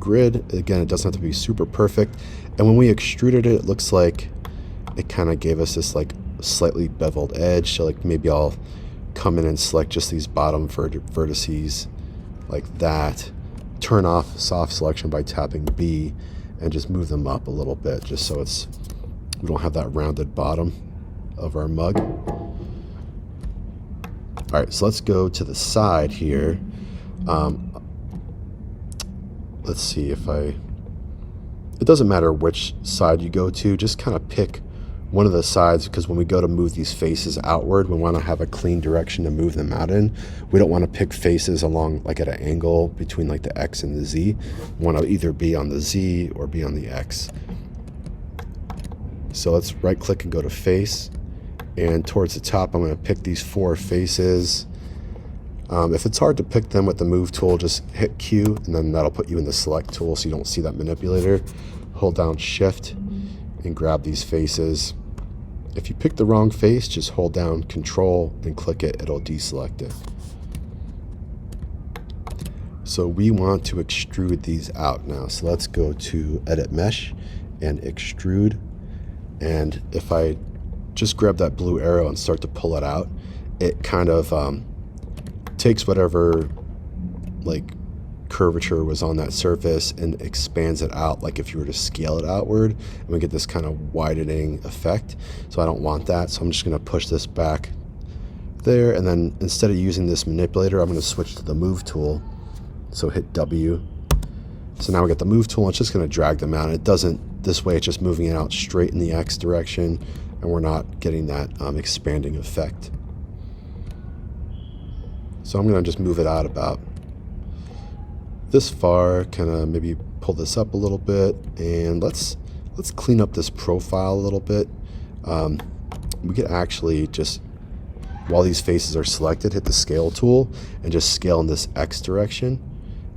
grid. Again, it doesn't have to be super perfect. And when we extruded it, it looks like it kind of gave us this like slightly beveled edge. So like maybe I'll come in and select just these bottom vertices like that. Turn off soft selection by tapping B and just move them up a little bit, just so we don't have that rounded bottom of our mug. All right, so let's go to the side here. Let's see if it doesn't matter which side you go to, just kind of pick one of the sides, because when we go to move these faces outward, we want to have a clean direction to move them out in. We don't want to pick faces along like at an angle between like the X and the Z. We want to either be on the Z or be on the X. So let's right click and go to face, and towards the top I'm going to pick these 4 faces. If it's hard to pick them with the move tool, just hit Q and then that'll put you in the select tool so you don't see that manipulator. Hold down shift and grab these faces. If you pick the wrong face, just hold down control and click it, it'll deselect it. So we want to extrude these out now. So let's go to edit mesh and extrude. And if I just grab that blue arrow and start to pull it out, it kind of takes whatever like curvature was on that surface and expands it out, like if you were to scale it outward, and we get this kind of widening effect. So I don't want that, so I'm just going to push this back there, and then instead of using this manipulator, I'm going to switch to the move tool. So hit W. So now we got the move tool, and it's just going to drag them out. It doesn't, this way it's just moving it out straight in the X direction, and we're not getting that expanding effect. So I'm going to just move it out about this far, kind of maybe pull this up a little bit, and let's clean up this profile a little bit. We could actually just, while these faces are selected, hit the scale tool and just scale in this X direction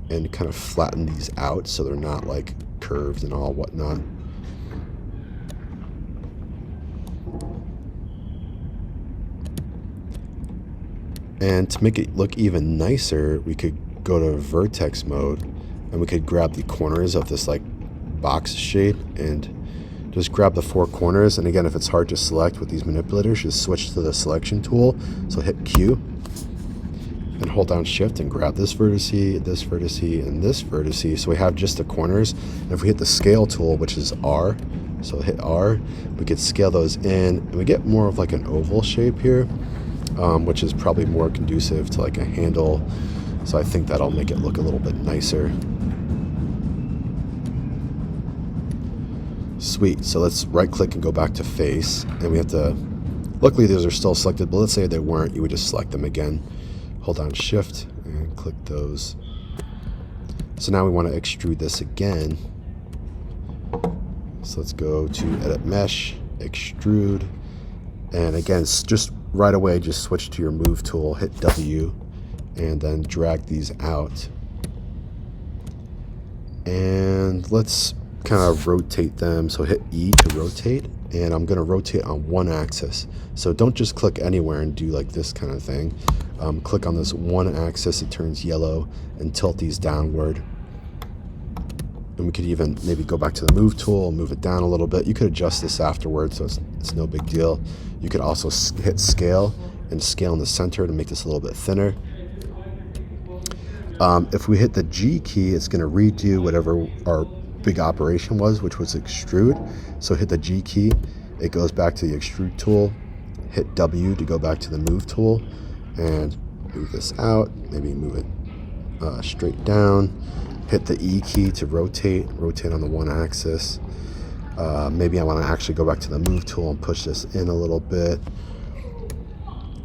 and kind of flatten these out so they're not like curved and all whatnot. And to make it look even nicer, we could go to vertex mode and we could grab the corners of this like box shape and just grab the 4 corners. And again, if it's hard to select with these manipulators, just switch to the selection tool. So hit Q and hold down shift and grab this vertex, and this vertex. So we have just the corners. And if we hit the scale tool, which is R, so hit R, we could scale those in, and we get more of like an oval shape here, which is probably more conducive to like a handle. So I think that'll make it look a little bit nicer. Sweet. So let's right click and go back to face, and we have to, luckily those are still selected, but let's say they weren't, you would just select them again. Hold down shift and click those. So now we want to extrude this again. So let's go to edit mesh, extrude, and again, just right away, just switch to your move tool, hit W, and then drag these out. And let's kind of rotate them. So hit E to rotate, and I'm going to rotate on one axis. So don't just click anywhere and do like this kind of thing. Click on this one axis, it turns yellow, and tilt these downward. And we could even maybe go back to the move tool, move it down a little bit. You could adjust this afterwards, so it's no big deal. You could also hit scale and scale in the center to make this a little bit thinner. If we hit the G key, it's going to redo whatever our big operation was, which was extrude. So hit the G key, it goes back to the extrude tool. Hit W to go back to the move tool and move this out, maybe move it straight down. Hit the E key to rotate on the one axis. Maybe I want to actually go back to the move tool and push this in a little bit.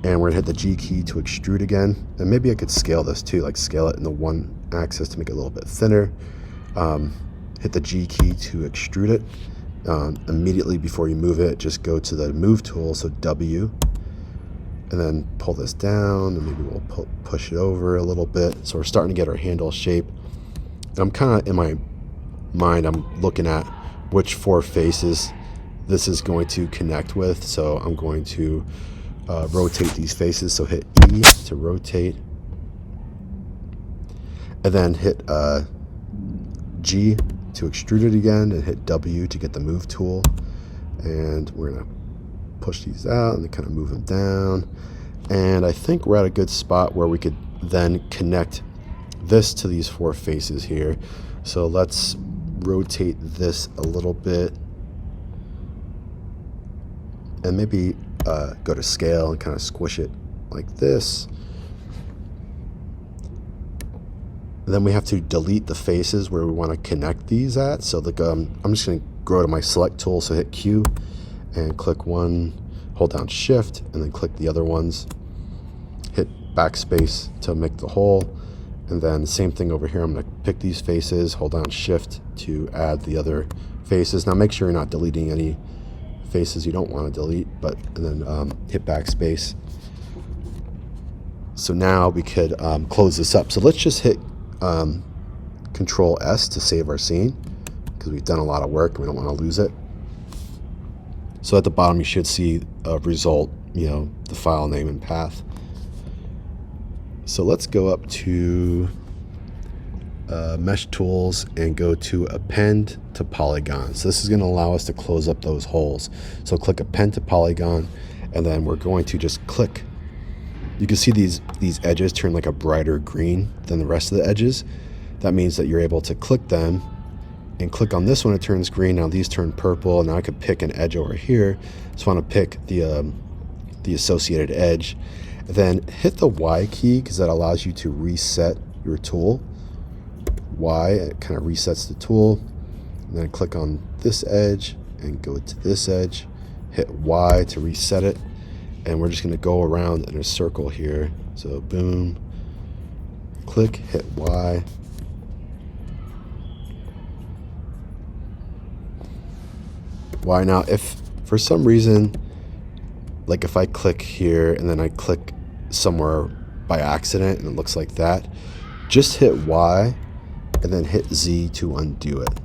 And we're gonna hit the G key to extrude again. And maybe I could scale this too, like scale it in the one axis to make it a little bit thinner. Hit the G key to extrude it. Immediately before you move it, just go to the move tool, so W, and then pull this down, and maybe we'll push it over a little bit. So we're starting to get our handle shape. And I'm kind of, in my mind, I'm looking at which 4 faces this is going to connect with. So I'm going to rotate these faces. So hit E to rotate, and then hit G to extrude it again, and hit W to get the move tool. And we're gonna push these out and then kind of move them down. And I think we're at a good spot where we could then connect this to these 4 faces here. So let's rotate this a little bit, and maybe go to scale and kind of squish it like this. And then we have to delete the faces where we want to connect these at. So like, I'm just going to go to my select tool, so hit Q and click one, hold down shift, and then click the other ones, hit backspace to make the whole. And then same thing over here, I'm going to pick these faces, hold down shift to add the other faces. Now make sure you're not deleting any faces you don't want to delete, and then hit backspace. So now we could close this up. So let's just hit Control S to save our scene, because we've done a lot of work and we don't want to lose it. So at the bottom you should see a result, the file name and path. So let's go up to Mesh Tools and go to Append to Polygon. So this is going to allow us to close up those holes. So click Append to Polygon, and then we're going to just click. You can see these edges turn like a brighter green than the rest of the edges. That means that you're able to click them, and click on this one, it turns green. Now these turn purple. Now I could pick an edge over here. Just want to pick the associated edge. And then hit the Y key, because that allows you to reset your tool. Y, it kind of resets the tool. And then click on this edge and go to this edge. Hit Y to reset it. And we're just going to go around in a circle here. So boom, click, hit Y. Y. Now if for some reason, like if I click here and then I click somewhere by accident and it looks like that, just hit Y and then hit Z to undo it.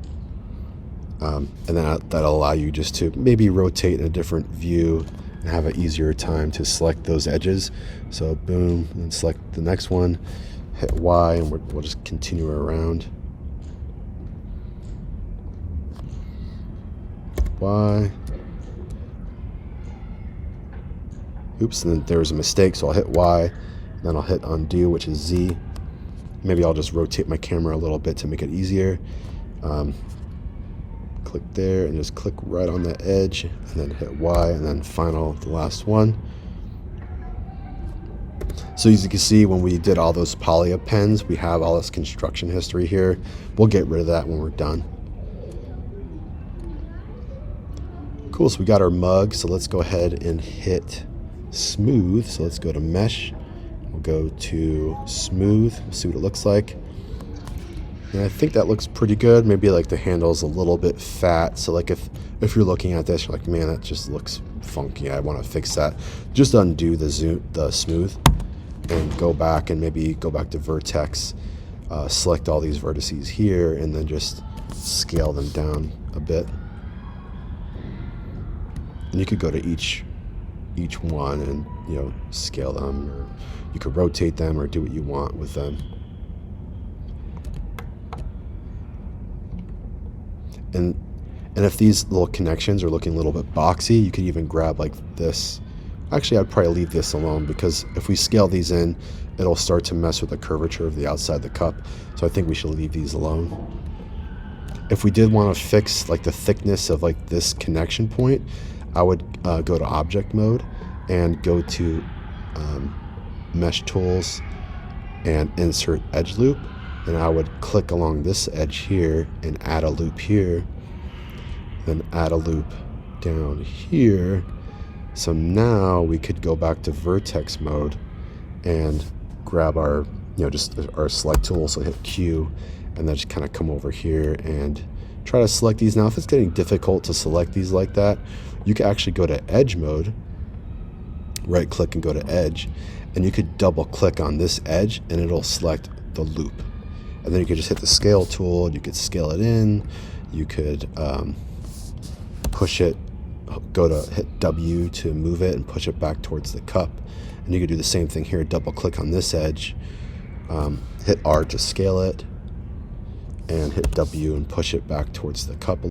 And then that'll allow you just to maybe rotate in a different view and have an easier time to select those edges. So boom, and then select the next one, hit Y, and we'll just continue around. Y. Oops, and then there was a mistake, so I'll hit Y, then I'll hit undo, which is Z. Maybe I'll just rotate my camera a little bit to make it easier. Click there and just click right on the edge, and then hit Y, and then the last one. So as you can see, when we did all those poly appends, we have all this construction history here. We'll get rid of that when we're done. Cool, so we got our mug, so let's go ahead and hit smooth. So let's go to mesh, we'll go to smooth, we'll see what it looks like. And I think that looks pretty good. Maybe like the handle's a little bit fat. So like if you're looking at this, you're like, man, that just looks funky, I want to fix that. Just undo the smooth and go back, and maybe go back to vertex, select all these vertices here, and then just scale them down a bit. And you could go to each one and scale them, or you could rotate them, or do what you want with them. And if these little connections are looking a little bit boxy, you could even grab like this. Actually, I'd probably leave this alone, because if we scale these in, it'll start to mess with the curvature of the outside of the cup. So I think we should leave these alone. If we did want to fix like the thickness of like this connection point, I would go to object mode and go to mesh tools and insert edge loop. And I would click along this edge here and add a loop here, then add a loop down here. So now we could go back to vertex mode and grab our, just our select tool. So hit Q, and then just kind of come over here and try to select these. Now, if it's getting difficult to select these like that, you can actually go to edge mode, right click and go to edge, and you could double click on this edge and it'll select the loop. And then you could just hit the scale tool, and you could scale it in, you could push it, hit W to move it and push it back towards the cup. And you could do the same thing here, double click on this edge, hit R to scale it, and hit W and push it back towards the cup